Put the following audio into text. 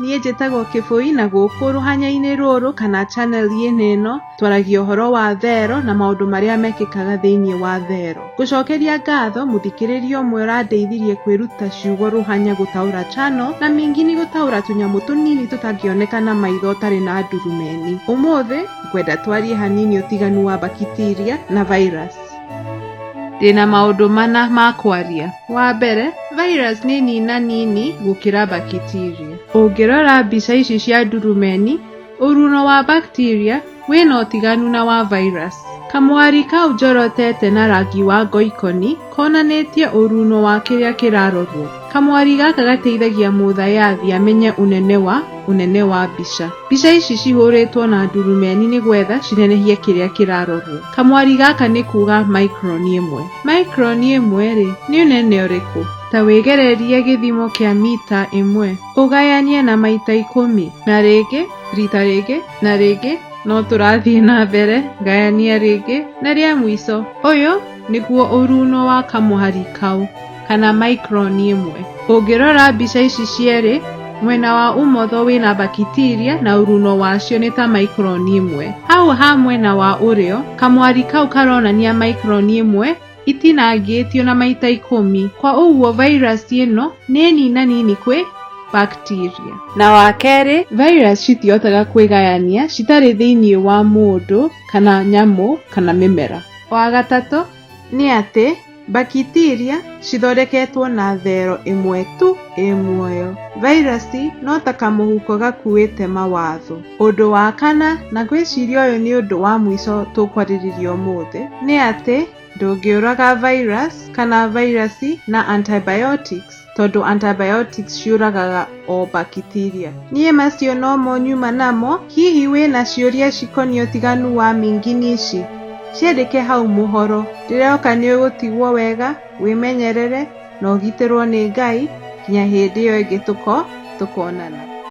niĩ njĩtagwo Kĩbũi na gũkũ rũhanya-inĩ rũrũ kana channel ĩno twaragia ũhoro wa thero na maũndũ marĩa mekĩkaga thĩinĩ wa thero. Ngũcokeria ngatho mũthikĩrĩria ũmwe ũrandeithirie kwĩruta ciugo rũhanya gũtaũra channel na mingini gũtaũra tũnyamũ tũnini tũtangĩoneka na maitho ũtarĩ na ndurumeni. Ũmũthĩ ngwenda twarie hanini ũtiganu wa bacteria na virus. Ndĩna maũndũ mana ma kwaria. Wa mbere, virus nĩ nina nini gũkĩra bacteria. Ũngĩrora mbica ici cia ndurumeni, ũruno wa bacteria wĩna ũtiganu na wa virus. Kamwari kau njorotete na rangi wa ngoikoni konanĩtie ũruno wa kĩrĩa kĩrarorwo. Kamwari gaka gateithagia mũthayathi amenye unene wa mbica. Mbica ici cihũrĩtwo na ndurumeni nĩ gwetha cinenehie kĩrĩa kĩrarorwo. Kamwari gaka nĩ kuga micron 1. Micron 1 nĩ ũnene ũrĩkũ? Ta wĩgererie gĩthimo kĩa mita 1 ũgayanie na maita 10 na rĩngĩ rita rĩngĩ na rĩngĩ no tũrathiĩ na mbere gayania rĩngĩ na rĩa mũico. Ũyũ nĩguo ũruno wa kamwari kau kana micron 1. Ũngĩrora mbica ici cierĩ, mwena wa umotho wĩna bacteria na ũruno wacio nĩ ta micron 1. Hau ha mwena wa ũrĩo, kamwari kau karonania micron 1 itinangĩtio na maita 10. Kwa ũguo virus ĩno nĩ nini kwĩ bacteria. Na wa kerĩ, virus citihotaga kwĩgayania citarĩ thĩinĩ wa mũndũ kana nyamũ kana mĩmera. Wa gatatũ nĩ atĩ bacteria cithondeketwo na thero ĩmwe tu muoyo. Virus no ta kamũhuko gakuĩte mawatho. Ũndũ wa kana na gwĩciria ũyũ nĩ ũndũ wa mũico tũkwarĩrĩria ũmũthĩ nĩ atĩ ndũngĩũraga virus kana virus na antibiotics tondũ antibiotics ciũragaga o bacteria. Niĩ macio no mo nyuma namo. Hihi wĩna ciũria cikoniĩ ũtiganu wa mingini ici? Ciandĩke hau mũhoro. Ndĩroka nĩ ũgũtigwo wega, wĩmenyerere na ũgitĩrwo nĩ Ngai nginya hĩndĩ ĩyo ĩngĩ tũkonana.